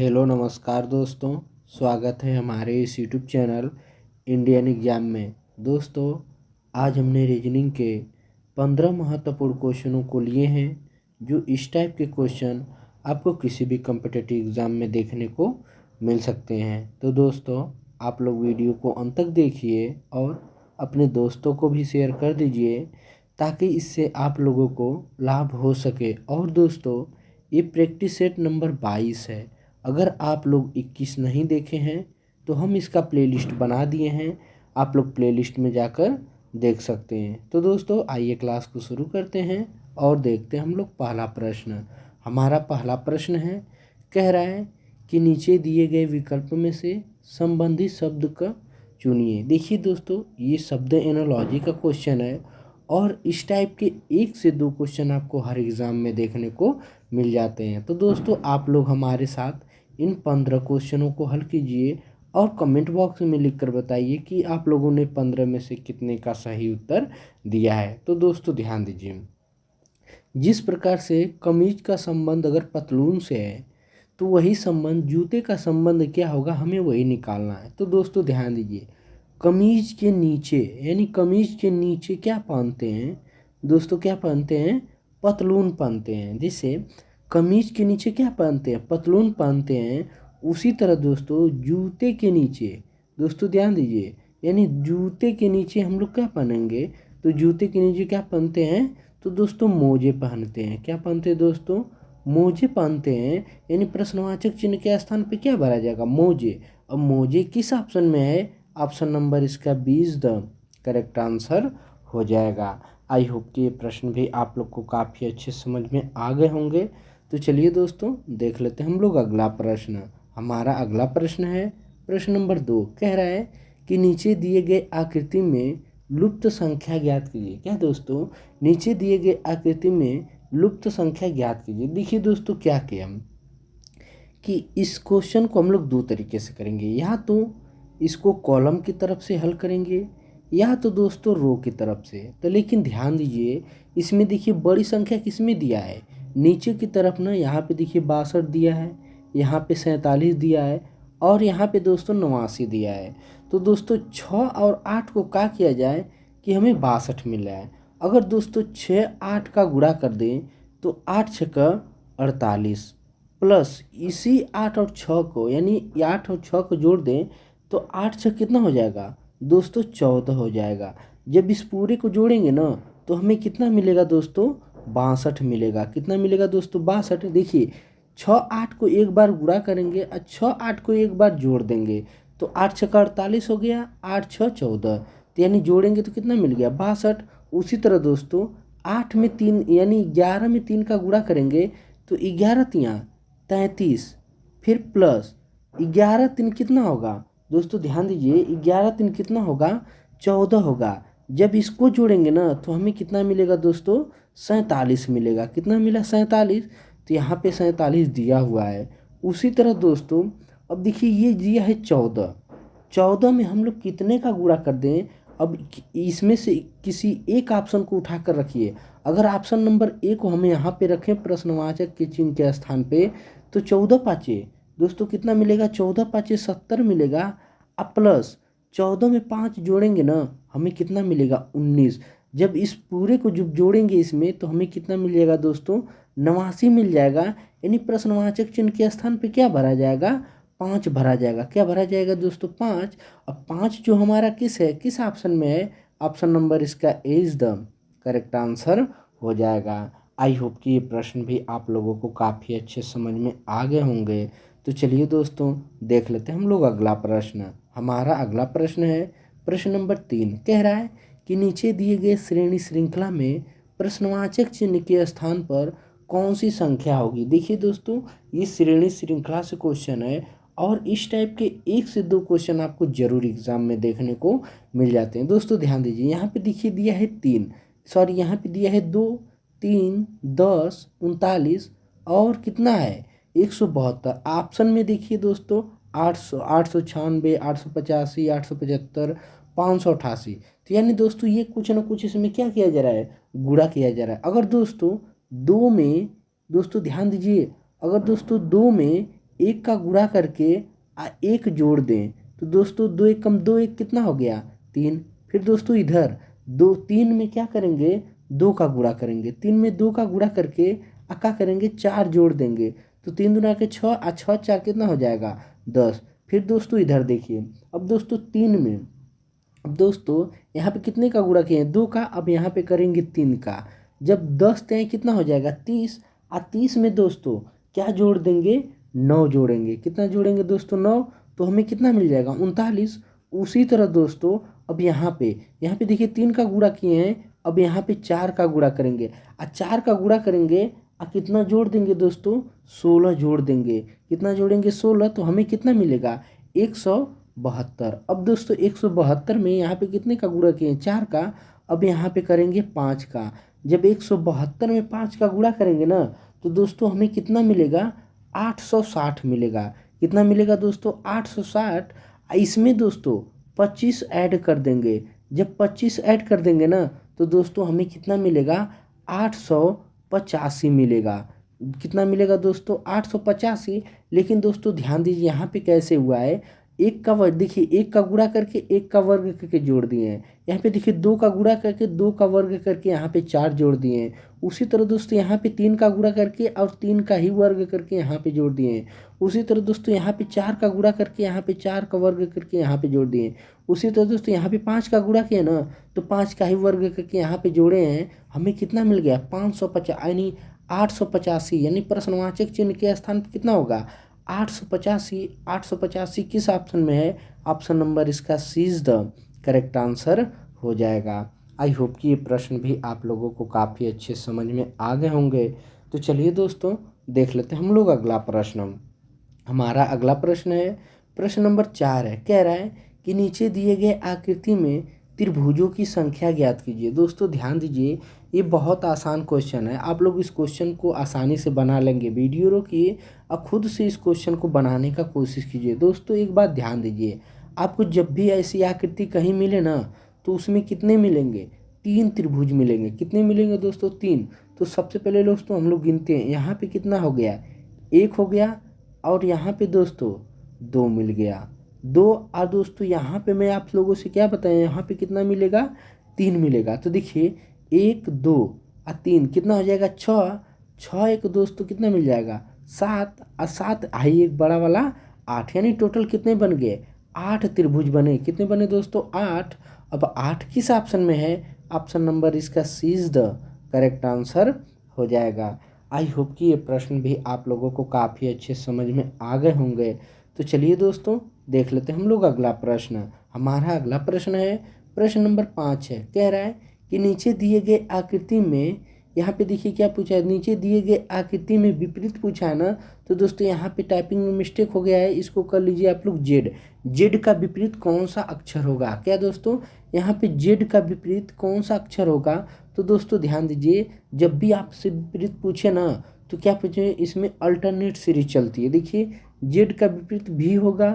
Hello नमस्कार दोस्तों। स्वागत है हमारे इस यूट्यूब चैनल इंडियन एग्जाम में। दोस्तों, आज हमने रीजनिंग के 15 महत्वपूर्ण क्वेश्चनों को लिए हैं, जो इस टाइप के क्वेश्चन आपको किसी भी कॉम्पिटिटिव एग्ज़ाम में देखने को मिल सकते हैं। तो दोस्तों, आप लोग वीडियो को अंत तक देखिए और अपने दोस्तों को भी शेयर कर दीजिए, ताकि इससे आप लोगों को लाभ हो सके। और दोस्तों, ये प्रैक्टिस सेट नंबर 22 है। अगर आप लोग 21 नहीं देखे हैं तो हम इसका प्लेलिस्ट बना दिए हैं, आप लोग प्लेलिस्ट में जाकर देख सकते हैं। तो दोस्तों, आइए क्लास को शुरू करते हैं और देखते हैं हम लोग पहला प्रश्न। हमारा पहला प्रश्न है, कह रहा है कि नीचे दिए गए विकल्प में से संबंधित शब्द का चुनिए। देखिए दोस्तों, ये शब्द एनालॉजी का क्वेश्चन है और इस टाइप के 1 से 2 क्वेश्चन आपको हर एग्ज़ाम में देखने को मिल जाते हैं। तो दोस्तों, आप लोग हमारे साथ इन 15 क्वेश्चनों को हल कीजिए और कमेंट बॉक्स में लिखकर बताइए कि आप लोगों ने 15 में से कितने का सही उत्तर दिया है। तो दोस्तों, ध्यान दीजिए, जिस प्रकार से कमीज का संबंध अगर पतलून से है तो वही संबंध जूते का संबंध क्या होगा, हमें वही निकालना है। तो दोस्तों, ध्यान दीजिए, कमीज के नीचे यानी कमीज के नीचे क्या पहनते हैं दोस्तों, क्या पहनते हैं, पतलून पहनते हैं। जैसे कमीज के नीचे क्या पहनते हैं, पतलून पहनते हैं, उसी तरह दोस्तों जूते के नीचे, दोस्तों ध्यान दीजिए, यानी जूते के नीचे हम लोग क्या पहनेंगे, तो जूते के नीचे क्या पहनते हैं, तो दोस्तों मोजे पहनते हैं। क्या पहनते हैं दोस्तों, मोजे पहनते हैं। यानी प्रश्नवाचक चिन्ह के स्थान पे क्या भरा जाएगा, मोजे। अब मोजे किस ऑप्शन में है, ऑप्शन नंबर इसका 20 द करेक्ट आंसर हो जाएगा। आई होप कि ये प्रश्न भी आप लोग को काफ़ी अच्छे समझ में आ गए होंगे। तो चलिए दोस्तों, देख लेते हैं हम लोग अगला प्रश्न। हमारा अगला प्रश्न है प्रश्न नंबर 2। कह रहा है कि नीचे दिए गए आकृति में लुप्त संख्या ज्ञात कीजिए। क्या दोस्तों, नीचे दिए गए आकृति में लुप्त संख्या ज्ञात कीजिए। देखिए दोस्तों, क्या किया हम कि इस क्वेश्चन को हम लोग 2 तरीके से करेंगे, या तो इसको कॉलम की तरफ से हल करेंगे या तो दोस्तों रो की तरफ से। तो लेकिन ध्यान दीजिए, इसमें देखिए बड़ी संख्या किस में दिया है, नीचे की तरफ ना, यहाँ पे देखिए 62 दिया है, यहाँ पे 47 दिया है और यहाँ पे दोस्तों 89 दिया है। तो दोस्तों 6 और 8 को क्या किया जाए कि हमें 62 मिल रहा है। अगर दोस्तों 6 8 का गुणा कर दें तो 8 6 का 48 प्लस इसी 8 और 6 को, यानी 8 और 6 को जोड़ दें तो 8 6 कितना हो जाएगा दोस्तों, 14 हो जाएगा। जब इस पूरे को जोड़ेंगे ना तो हमें कितना मिलेगा दोस्तों, 62 मिलेगा। कितना मिलेगा दोस्तों, 62। देखिए 6 8 को एक बार गुणा करेंगे और 6 8 को एक बार जोड़ देंगे तो 8 6 का 48 हो गया, 8 6 14। तो यानी जोड़ेंगे तो कितना मिल गया, 62। उसी तरह दोस्तों 8 में 3 यानी 11 में 3 का गुणा करेंगे तो 11 3 33, फिर प्लस 11 3 कितना होगा दोस्तों, ध्यान दीजिए, 11 3 कितना होगा, 14 होगा। जब इसको जोड़ेंगे ना तो हमें कितना मिलेगा दोस्तों, 47 मिलेगा। कितना मिला, 47। तो यहाँ पे 47 दिया हुआ है। उसी तरह दोस्तों अब देखिए, ये दिया है 14, 14 में हम लोग कितने का गुणा कर दें। अब इसमें से किसी एक ऑप्शन को उठा कर रखिए। अगर ऑप्शन नंबर ए को हम यहाँ पे रखें प्रश्नवाचक के चिन्ह के स्थान पे, तो 14 पाँचे दोस्तों कितना मिलेगा, 14 पाँचे 70 मिलेगा। अब प्लस 14 में 5 जोड़ेंगे ना, हमें कितना मिलेगा, 19। जब इस पूरे को जब जोड़ेंगे इसमें तो हमें कितना मिल जाएगा दोस्तों, 89 मिल जाएगा। यानी प्रश्नवाचक चिन्ह के स्थान पे क्या भरा जाएगा, 5 भरा जाएगा। क्या भरा जाएगा दोस्तों, 5। अब 5 जो हमारा किस है, किस ऑप्शन में है, ऑप्शन नंबर इसका ए इज द करेक्ट आंसर हो जाएगा। आई होप कि ये प्रश्न भी आप लोगों को काफ़ी अच्छे समझ में आ गए होंगे। तो चलिए दोस्तों, देख लेते हैं हम लोग अगला प्रश्न। हमारा अगला प्रश्न है प्रश्न नंबर 3। कह रहा है कि नीचे दिए गए श्रेणी श्रृंखला में प्रश्नवाचक चिन्ह के स्थान पर कौन सी संख्या होगी। देखिए दोस्तों, ये श्रेणी श्रृंखला से क्वेश्चन है और इस टाइप के 1 से 2 क्वेश्चन आपको जरूर एग्जाम में देखने को मिल जाते हैं। दोस्तों ध्यान दीजिए, यहाँ पे देखिए दिया है 3, सॉरी यहाँ पे दिया है 2 3 10 39 और कितना है 172। ऑप्शन में देखिए दोस्तों 800 896 885 875 588। तो यानी दोस्तों ये कुछ ना कुछ इसमें क्या किया जा रहा है, गुणा किया जा रहा है। अगर दोस्तों 2 में, दोस्तों ध्यान दीजिए, अगर दोस्तों 2 में एक का गुणा करके एक जोड़ दें तो दोस्तों 2 एक कम 2 एक कितना हो गया 3। फिर दोस्तों इधर 2 3 में क्या करेंगे 2 का गुणा करेंगे, 3 में 2 का गुणा करके क्या करेंगे 4 जोड़ देंगे तो 3 दूना के 6 और 6 4 कितना हो जाएगा 10। फिर दोस्तों इधर देखिए, अब दोस्तों 3 में, अब दोस्तों यहाँ पे कितने का गुणा किए हैं 2 का, अब यहाँ पे करेंगे 3 का। जब 10 दें कितना हो जाएगा 30, और 30 में दोस्तों क्या जोड़ देंगे 9 जोड़ेंगे। कितना जोड़ेंगे दोस्तों 9, तो हमें कितना मिल जाएगा 39। उसी तरह दोस्तों अब यहाँ पे देखिए 3 का गुणा किए हैं, अब यहाँ पे 4 का गुणा करेंगे, और 4 का गुणा करेंगे और कितना जोड़ देंगे दोस्तों 16 जोड़ देंगे। कितना जोड़ेंगे 16, तो हमें कितना मिलेगा 172। अब दोस्तों 172 में यहाँ पे कितने का गुणा किए 4 का, अब यहाँ पे करेंगे 5 का। जब 172 में 5 का गुणा करेंगे ना तो दोस्तों हमें कितना मिलेगा 860 मिलेगा। कितना मिलेगा दोस्तों 860। इसमें दोस्तों 25 ऐड कर देंगे। जब 25 ऐड कर देंगे ना तो दोस्तों हमें कितना मिलेगा 885 मिलेगा। कितना मिलेगा दोस्तों 885। लेकिन दोस्तों ध्यान दीजिए यहाँ पे कैसे हुआ है, एक का वर्ग देखिए, एक का गुणा करके एक का वर्ग करके जोड़ दिए हैं। यहाँ पे देखिए 2 का गुणा करके 2 का वर्ग करके यहाँ पे 4 जोड़ दिए हैं। उसी तरह दोस्तों यहाँ पे 3 का गुणा करके और 3 का ही वर्ग करके यहाँ पे जोड़ दिए हैं। उसी तरह दोस्तों यहाँ पे 4 का गुणा करके यहाँ पे 4 का वर्ग करके यहाँ पे जोड़ दिए हैं। उसी तरह दोस्तों यहाँ पे 5 का गुणा किया ना तो 5 का ही वर्ग करके यहाँ पे जोड़े हैं। हमें कितना मिल गया 550 यानी 885, यानी प्रश्नवाचक चिन्ह के स्थान पर कितना होगा 885। 885 किस ऑप्शन में है, ऑप्शन नंबर इसका सी इज द करेक्ट आंसर हो जाएगा। आई होप कि ये प्रश्न भी आप लोगों को काफ़ी अच्छे समझ में आ गए होंगे। तो चलिए दोस्तों देख लेते हैं हम लोग अगला प्रश्न। हमारा अगला प्रश्न है प्रश्न नंबर 4 है, कह रहा है कि नीचे दिए गए आकृति में त्रिभुजों की संख्या ज्ञात कीजिए। दोस्तों ध्यान दीजिए, ये बहुत आसान क्वेश्चन है, आप लोग इस क्वेश्चन को आसानी से बना लेंगे। वीडियो रोकिए और खुद से इस क्वेश्चन को बनाने का कोशिश कीजिए। दोस्तों एक बात ध्यान दीजिए, आपको जब भी ऐसी आकृति कहीं मिले ना तो उसमें कितने मिलेंगे 3 त्रिभुज मिलेंगे। कितने मिलेंगे दोस्तों 3। तो सबसे पहले दोस्तों हम लोग गिनते हैं, यहाँ पे कितना हो गया 1 हो गया, और यहाँ पे दोस्तों 2 मिल गया 2, और दोस्तों यहाँ पे मैं आप लोगों से क्या बताएं यहाँ पे कितना मिलेगा 3 मिलेगा। तो देखिए 1 2 और 3 कितना हो जाएगा 6, 6 एक दोस्तों कितना मिल जाएगा 7, और 7 आई एक बड़ा वाला 8, यानी टोटल कितने बन गए 8 त्रिभुज बने। कितने बने दोस्तों 8। अब 8 किस ऑप्शन में है, ऑप्शन नंबर इसका सी इज द करेक्ट आंसर हो जाएगा। आई होप कि ये प्रश्न भी आप लोगों को काफ़ी अच्छे समझ में आ गए होंगे। तो चलिए दोस्तों देख लेते हैं हम लोग अगला प्रश्न। हमारा अगला प्रश्न है प्रश्न नंबर 5 है, कह रहा है कि नीचे दिए गए आकृति में, यहाँ पे देखिए क्या पूछा है, नीचे दिए गए आकृति में विपरीत पूछा है ना। तो दोस्तों यहाँ पे टाइपिंग में मिस्टेक हो गया है, इसको कर लीजिए आप लोग जेड। जेड का विपरीत कौन सा अक्षर होगा, क्या दोस्तों यहाँ पे जेड का विपरीत कौन सा अक्षर होगा। तो दोस्तों ध्यान दीजिए, जब भी आपसे विपरीत पूछे ना तो क्या पूछे, इसमें अल्टरनेट सीरीज चलती है। देखिए जेड का विपरीत भी होगा,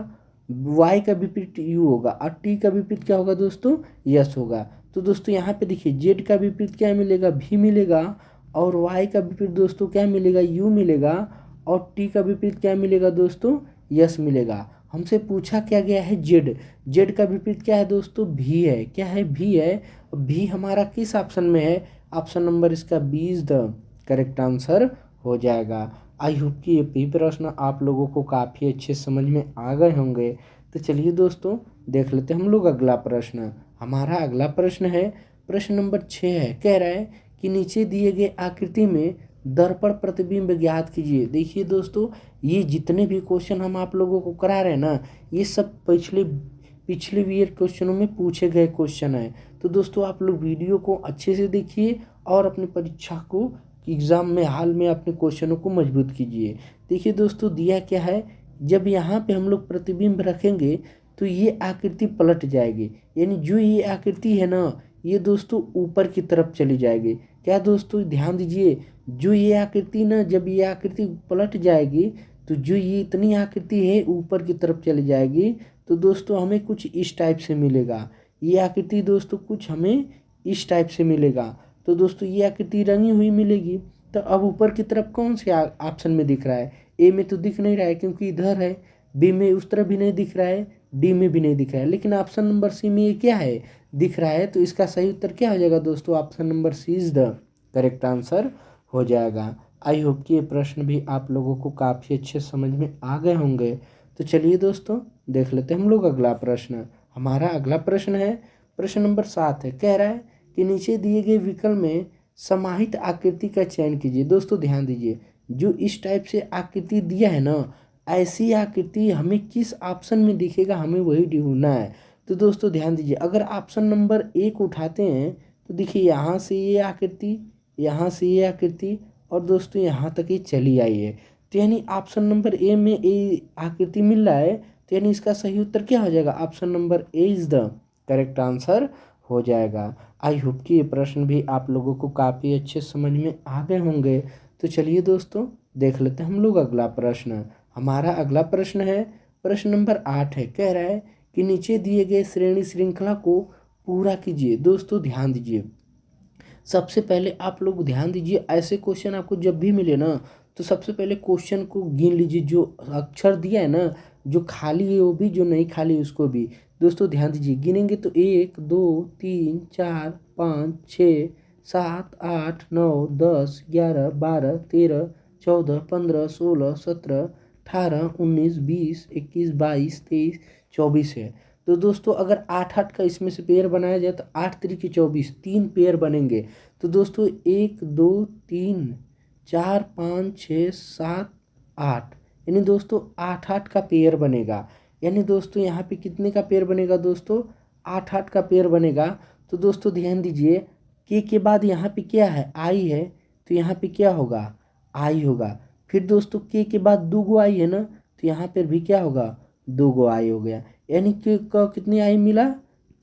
वाई का विपरीत यू होगा, और टी का विपरीत क्या होगा दोस्तों यस होगा। तो दोस्तों यहाँ पे देखिए जेड का विपरीत क्या मिलेगा भी मिलेगा, और वाई का विपरीत दोस्तों क्या मिलेगा यू मिलेगा, और टी का विपरीत क्या मिलेगा दोस्तों यस मिलेगा। हमसे पूछा क्या गया है जेड, जेड का विपरीत क्या है दोस्तों भी है। क्या है भी है, भी हमारा किस ऑप्शन में है, ऑप्शन नंबर इसका B is the correct answer हो जाएगा। आई होप कि ये प्रश्न आप लोगों को काफ़ी अच्छे समझ में आ गए होंगे। तो चलिए दोस्तों देख लेते हैं हम लोग अगला प्रश्न। हमारा अगला प्रश्न है प्रश्न नंबर 6 है, कह रहा है कि नीचे दिए गए आकृति में दर्पण प्रतिबिंब ज्ञात कीजिए। देखिए दोस्तों ये जितने भी क्वेश्चन हम आप लोगों को करा रहे हैं ना, ये सब पिछले ईयर क्वेश्चनों में पूछे गए क्वेश्चन है। तो दोस्तों आप लोग वीडियो को अच्छे से देखिए और अपनी परीक्षा को एग्ज़ाम में हाल में अपने क्वेश्चनों को मजबूत कीजिए। देखिए दोस्तों दिया क्या है, जब यहाँ पे हम लोग प्रतिबिंब रखेंगे तो ये आकृति पलट जाएगी, यानी जो ये आकृति है ना ये दोस्तों ऊपर की तरफ चली जाएगी। क्या दोस्तों ध्यान दीजिए, जो ये आकृति ना जब ये आकृति पलट जाएगी तो जो ये इतनी आकृति है ऊपर की तरफ चली जाएगी। तो दोस्तों हमें कुछ इस टाइप से मिलेगा, ये आकृति दोस्तों कुछ हमें इस टाइप से मिलेगा। तो दोस्तों ये आकृति रंगी हुई मिलेगी। तो अब ऊपर की तरफ कौन से ऑप्शन में दिख रहा है, ए में तो दिख नहीं रहा है क्योंकि इधर है, बी में उस तरह भी नहीं दिख रहा है, डी में भी नहीं दिख रहा है, लेकिन ऑप्शन नंबर सी में ये क्या है, दिख रहा है। तो इसका सही उत्तर क्या हो जाएगा दोस्तों, option number C is the correct answer हो जाएगा। आई होप कि ये प्रश्न भी आप लोगों को काफ़ी अच्छे समझ में आ गए होंगे। तो चलिए दोस्तों देख लेते हैं हम लोग अगला प्रश्न। हमारा अगला प्रश्न है प्रश्न नंबर 7 है, कह रहा है कि नीचे दिए गए विकल्प में समाहित आकृति का चयन कीजिए। दोस्तों ध्यान दीजिए, जो इस टाइप से आकृति दिया है ना, ऐसी आकृति हमें किस ऑप्शन में दिखेगा हमें वही ढूंढना है। तो दोस्तों ध्यान दीजिए, अगर ऑप्शन नंबर 1 उठाते हैं तो देखिए यहाँ से ये आकृति, यहाँ से ये आकृति और दोस्तों यहाँ तक ये चली आई है। तो यानी ऑप्शन नंबर ए में ए आकृति मिल रहा है, तो यानी इसका सही उत्तर क्या हो जाएगा, option number A is the correct answer हो जाएगा। आई होप कि ये प्रश्न भी आप लोगों को काफ़ी अच्छे समझ में आ गए होंगे। तो चलिए दोस्तों देख लेते हैं हम लोग अगला प्रश्न। हमारा अगला प्रश्न है प्रश्न नंबर 8 है, कह रहा है कि नीचे दिए गए श्रेणी श्रृंखला को पूरा कीजिए। दोस्तों ध्यान दीजिए, सबसे पहले आप लोग ध्यान दीजिए, ऐसे क्वेश्चन आपको जब भी मिले ना तो सबसे पहले क्वेश्चन को गिन लीजिए, जो अक्षर दिया है ना, जो खाली है वो भी, जो नहीं खाली उसको भी। दोस्तों ध्यान दीजिए, गिनेंगे तो 1 2 3 4 5 6 7 8 9 10 11 12 13 14 15 16 17 18 19 20 21 22 23 24 है। तो दोस्तों अगर 8 का इसमें से पेयर बनाया जाए तो 8 3 24, 3 पेयर बनेंगे। तो दोस्तों 1 2 3 4 5 6 7 8, यानी दोस्तों 8 का पेयर बनेगा। यानी दोस्तों यहाँ पे कितने का पेयर बनेगा दोस्तों, 8 का पेयर बनेगा। तो दोस्तों ध्यान दीजिए, के बाद यहाँ पे क्या है, आई है, तो यहाँ पे क्या होगा, आई होगा। फिर दोस्तों के बाद 2 गो आई है ना, तो यहाँ पर भी क्या होगा, 2 गो आई हो गया। यानी कि कितनी आई मिला,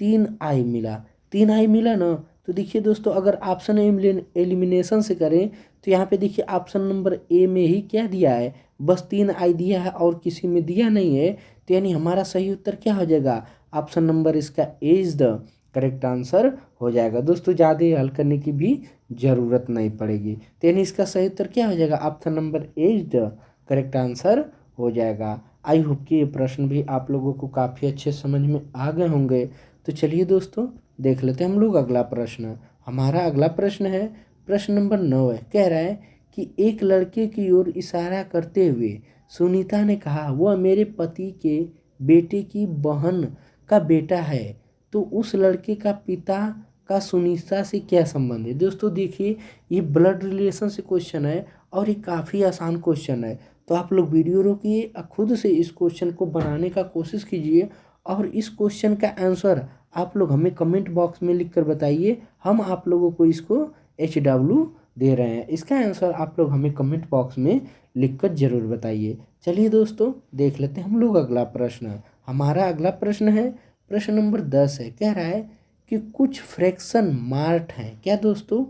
3 आई मिला। 3 आई मिला ना, तो देखिए दोस्तों अगर ऑप्शन एलिमिनेशन से करें तो यहाँ पे देखिए ऑप्शन नंबर ए में ही क्या दिया है, बस 3 आई दिया है और किसी में दिया नहीं है। तो यानी हमारा सही उत्तर क्या हो जाएगा, ऑप्शन नंबर इसका ए इज द करेक्ट आंसर हो जाएगा। दोस्तों ज़्यादा हल करने की भी ज़रूरत नहीं पड़ेगी। तो यानी इसका सही उत्तर क्या हो जाएगा, option number A is the correct answer हो जाएगा। आई होप कि ये प्रश्न भी आप लोगों को काफ़ी अच्छे समझ में आ गए होंगे। तो चलिए दोस्तों देख लेते हैं हम लोग अगला प्रश्न। हमारा अगला प्रश्न है प्रश्न नंबर 9 है, कह रहा है कि एक लड़के की ओर इशारा करते हुए सुनीता ने कहा वह मेरे पति के बेटे की बहन का बेटा है, तो उस लड़के का पिता का सुनीता से क्या संबंध है। दोस्तों देखिए, ये ब्लड रिलेशन से क्वेश्चन है और ये काफ़ी आसान क्वेश्चन है। तो आप लोग वीडियो रोकिए और खुद से इस क्वेश्चन को बनाने का कोशिश कीजिए और इस क्वेश्चन का आंसर आप लोग हमें कमेंट बॉक्स में लिख कर बताइए। हम आप लोगों को इसको HW दे रहे हैं। इसका आंसर आप लोग हमें कमेंट बॉक्स में लिख कर ज़रूर बताइए। चलिए दोस्तों देख लेते हैं हम लोग अगला प्रश्न। हमारा अगला प्रश्न है प्रश्न नंबर 10 है, कह रहा है कि कुछ फ्रैक्शन मार्ट हैं। क्या दोस्तों,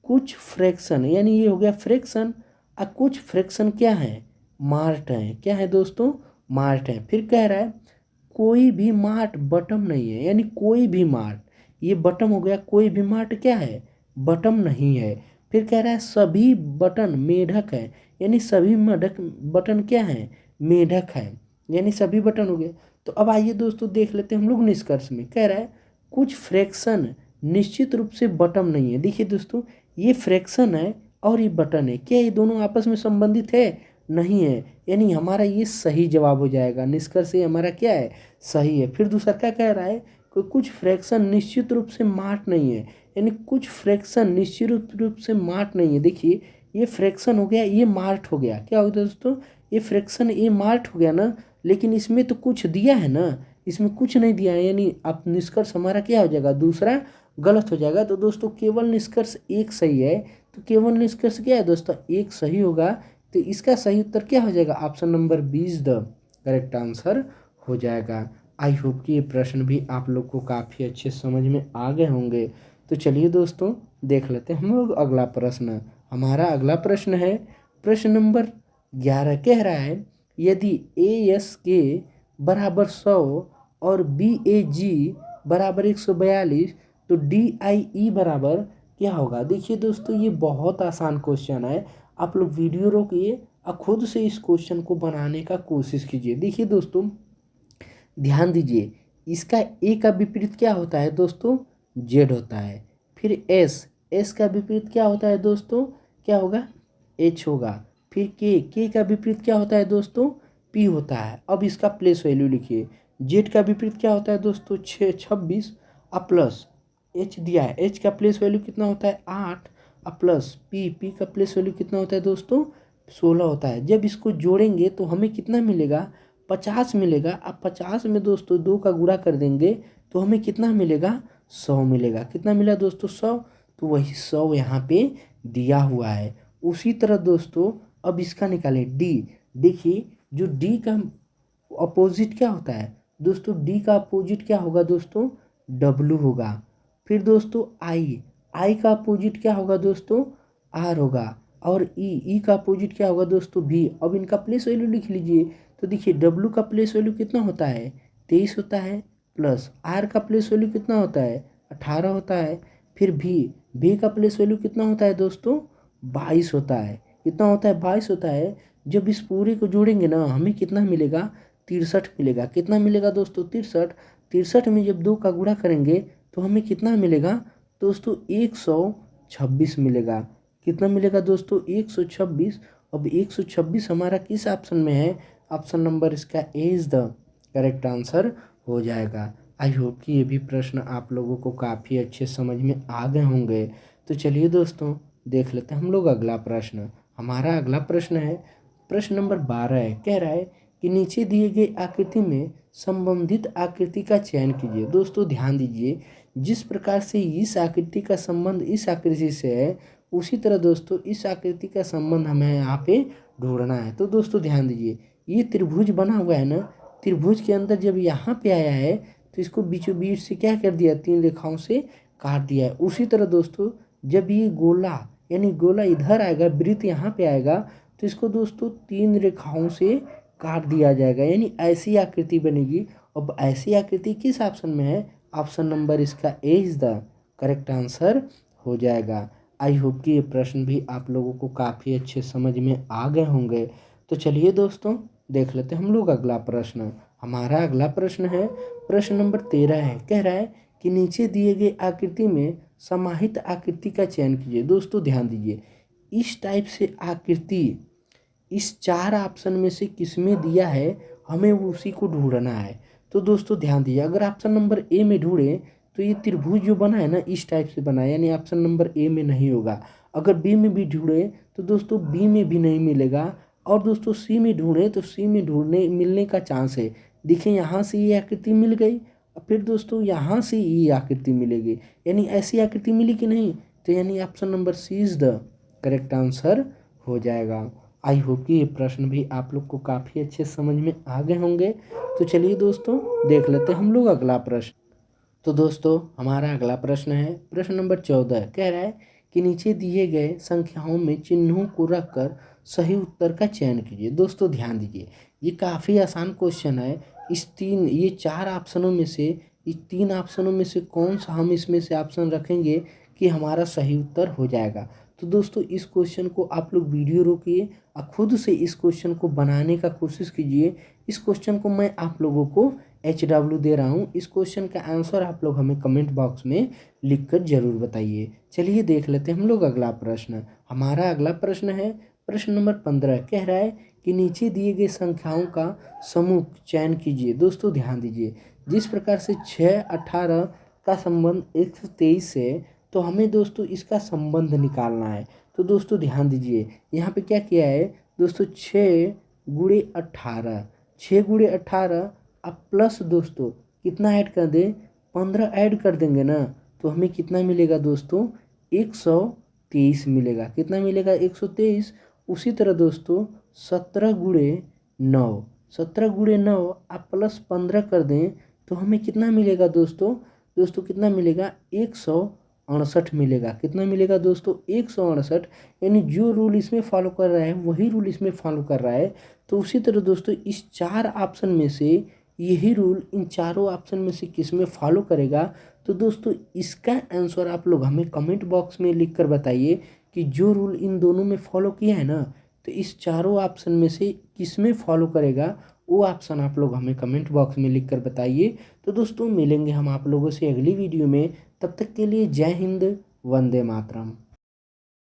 कुछ फ्रैक्शन, यानी ये हो गया फ्रैक्शन और कुछ फ्रैक्शन क्या है, मार्ट हैं। क्या है दोस्तों, मार्ट हैं। फिर कह रहा है कोई भी मार्ट बटम नहीं है, यानी कोई भी मार्ट, ये बटम हो गया, कोई भी मार्ट क्या है, बटम नहीं है। फिर कह रहा है सभी बटन मेढक है, यानी सभी बटन क्या है, मेढक है, यानी सभी बटन हो गए। तो अब आइए दोस्तों देख लेते हैं हम लोग निष्कर्ष में। कह रहा है कुछ फ्रैक्शन निश्चित रूप से बटम नहीं है। देखिए दोस्तों, ये फ्रैक्शन है और ये बटन है, क्या ये दोनों आपस में संबंधित है, नहीं है, यानी हमारा ये सही जवाब हो जाएगा। निष्कर्ष ये हमारा क्या है, सही है। फिर दूसरा क्या कह रहा है कि कुछ फ्रैक्शन निश्चित रूप से मार्ट नहीं है, यानी कुछ फ्रैक्शन निश्चित रूप से मार्ट नहीं है। देखिए ये फ्रैक्शन हो गया, ये मार्ट हो गया। क्या हो गया दोस्तों, ये फ्रैक्शन ये मार्ट हो गया ना, लेकिन इसमें तो कुछ दिया है ना, इसमें कुछ नहीं दिया है, यानी अब निष्कर्ष हमारा क्या हो जाएगा, दूसरा गलत हो जाएगा। तो दोस्तों केवल निष्कर्ष एक सही है, तो केवल निष्कर्ष क्या है दोस्तों, एक सही होगा। तो इसका सही उत्तर क्या हो जाएगा, option number 20 the correct answer हो जाएगा। आई होप कि ये प्रश्न भी आप लोग को काफ़ी अच्छे समझ में आ गए होंगे। तो चलिए दोस्तों देख लेते हैं हम लोग अगला प्रश्न। हमारा अगला प्रश्न है प्रश्न नंबर 11, कह रहा है यदि ASK बराबर 100 और BAG बराबर 142 तो DIE बराबर क्या होगा। देखिए दोस्तों, ये बहुत आसान क्वेश्चन है। आप लोग वीडियो रोकिए और खुद से इस क्वेश्चन को बनाने का कोशिश कीजिए। देखिए दोस्तों, ध्यान दीजिए, इसका ए का विपरीत क्या होता है दोस्तों? जेड होता है। फिर एस का विपरीत क्या होता है दोस्तों? क्या होगा? एच होगा। फिर के का विपरीत क्या होता है दोस्तों? पी होता है। अब इसका प्लेस वैल्यू लिखिए। जेड का विपरीत क्या होता है दोस्तों? 26 प्लस एच दिया है, एच का प्लेस वैल्यू कितना होता है? 8 प्लस पी का प्लेस वैल्यू कितना होता है दोस्तों? 16 होता है। जब इसको जोड़ेंगे तो हमें कितना मिलेगा? 50 मिलेगा। अब 50 में दोस्तों 2 का गुणा कर देंगे तो हमें कितना मिलेगा? 100 मिलेगा। कितना मिला दोस्तों? 100। तो वही 100 यहाँ पे दिया हुआ है। उसी तरह दोस्तों अब इसका निकालें डी। देखिए, जो डी का अपोजिट क्या होता है दोस्तों? डी का अपोजिट क्या होगा दोस्तों? डब्लू होगा। फिर दोस्तों आई का अपोजिट क्या होगा दोस्तों? आर होगा। और ई का अपोजिट क्या होगा दोस्तों? भी। अब इनका प्लेस वैल्यू लिख लीजिए। तो देखिए, डब्लू का प्लेस वैल्यू कितना होता है? 23 होता है। प्लस आर का प्लेस वैल्यू कितना होता है? 18 होता है। फिर भी का प्लेस वैल्यू कितना होता है दोस्तों? 22 होता है। कितना होता है? 22 होता है। जब इस पूरे को जोड़ेंगे ना, हमें कितना मिलेगा? 63 मिलेगा। कितना मिलेगा दोस्तों? 63। 63 में जब 2 का गुणा करेंगे तो हमें कितना मिलेगा दोस्तों? 126 मिलेगा। कितना मिलेगा दोस्तों? 126। अब 126 हमारा किस ऑप्शन में है? ऑप्शन नंबर इसका A is the correct answer हो जाएगा। आई होप कि ये भी प्रश्न आप लोगों को काफ़ी अच्छे समझ में आ गए होंगे। तो चलिए दोस्तों, देख लेते हैं हम लोग अगला प्रश्न। हमारा अगला प्रश्न है प्रश्न नंबर 12 है। कह रहा है कि नीचे दिए गए आकृति में संबंधित आकृति का चयन कीजिए। दोस्तों ध्यान दीजिए, जिस प्रकार से इस आकृति का संबंध इस आकृति से है, उसी तरह दोस्तों इस आकृति का संबंध हमें यहाँ पे ढूंढना है। तो दोस्तों ध्यान दीजिए, ये त्रिभुज बना हुआ है ना, त्रिभुज के अंदर जब यहाँ पे आया है तो इसको बीचों बीच से क्या कर दिया? 3 रेखाओं से काट दिया है। उसी तरह दोस्तों जब ये गोला यानी गोला इधर आएगा, वृत्त यहाँ पे आएगा, तो इसको दोस्तों 3 रेखाओं से काट दिया जाएगा, यानी ऐसी आकृति बनेगी। अब ऐसी आकृति किस ऑप्शन में है? ऑप्शन नंबर इसका A is the correct answer हो जाएगा। आई होप कि ये प्रश्न भी आप लोगों को काफ़ी अच्छे समझ में आ गए होंगे। तो चलिए दोस्तों, देख लेते हैं हम लोग अगला प्रश्न। हमारा अगला प्रश्न है प्रश्न नंबर 13 है। कह रहा है कि नीचे दिए गए आकृति में समाहित आकृति का चयन कीजिए। दोस्तों ध्यान दीजिए, इस टाइप से आकृति इस 4 ऑप्शन में से किस में दिया है, हमें उसी को ढूंढना है। तो दोस्तों ध्यान दीजिए, अगर ऑप्शन नंबर ए में ढूंढे तो ये त्रिभुज जो बना है ना, इस टाइप से बना है, यानी ऑप्शन नंबर ए में नहीं होगा। अगर बी में भी ढूंढे तो दोस्तों बी में भी नहीं मिलेगा। और दोस्तों सी में ढूंढे तो सी में ढूंढने मिलने का चांस है। देखिए, यहाँ से ये आकृति मिल गई, और फिर दोस्तों यहाँ से ये आकृति मिलेगी, यानी ऐसी आकृति मिली कि नहीं? तो यानी option number C is the correct answer हो जाएगा। आई होप कि ये प्रश्न भी आप लोग को काफ़ी अच्छे समझ में आ गए होंगे। तो चलिए दोस्तों, देख लेते हैं हम लोग अगला प्रश्न। तो दोस्तों हमारा अगला प्रश्न है प्रश्न नंबर 14। कह रहा है कि नीचे दिए गए संख्याओं में चिन्हों को रखकर सही उत्तर का चयन कीजिए। दोस्तों ध्यान दीजिए, ये काफ़ी आसान क्वेश्चन है। ये 4 ऑप्शनों में से इस 3 ऑप्शनों में से कौन सा हम इसमें से ऑप्शन रखेंगे कि हमारा सही उत्तर हो जाएगा। तो दोस्तों इस क्वेश्चन को आप लोग वीडियो रोकिए और खुद से इस क्वेश्चन को बनाने का कोशिश कीजिए। इस क्वेश्चन को मैं आप लोगों को HW दे रहा हूँ। इस क्वेश्चन का आंसर आप लोग हमें कमेंट बॉक्स में लिखकर ज़रूर बताइए। चलिए देख लेते हैं हम लोग अगला प्रश्न। हमारा अगला प्रश्न है प्रश्न नंबर 15। कह रहा है कि नीचे दिए गए संख्याओं का समूह चयन कीजिए। दोस्तों ध्यान दीजिए, जिस प्रकार से 6, 18 का संबंध 123 से, तो हमें दोस्तों इसका संबंध निकालना है। तो दोस्तों ध्यान दीजिए, यहाँ पे क्या किया है दोस्तों? 6 गुणे 18, 6 गुणे 18 अब प्लस दोस्तों कितना ऐड कर दें? 15 ऐड कर देंगे ना, तो हमें कितना मिलेगा दोस्तों? 123 मिलेगा। कितना मिलेगा? 123। उसी तरह दोस्तों 17 गुणे 9, 17 गुणे 9 आप प्लस 15 कर दें तो हमें कितना मिलेगा दोस्तों? दोस्तों कितना मिलेगा? 168 मिलेगा। कितना मिलेगा दोस्तों? 168। यानी जो रूल इसमें फॉलो कर रहा है वही रूल इसमें फॉलो कर रहा है। तो उसी तरह दोस्तों इस 4 ऑप्शन में से यही रूल इन चारों ऑप्शन में से किस में फॉलो करेगा? तो दोस्तों इसका आंसर आप लोग हमें कमेंट बॉक्स में लिख कर बताइए कि जो रूल इन दोनों में फॉलो किया है ना, तो इस चारों ऑप्शन में से किसमें फॉलो करेगा वो ऑप्शन आप लोग हमें कमेंट बॉक्स में लिख कर बताइए। तो दोस्तों मिलेंगे हम आप लोगों से अगली वीडियो में, तब तक के लिए जय हिंद, वंदे मातरम।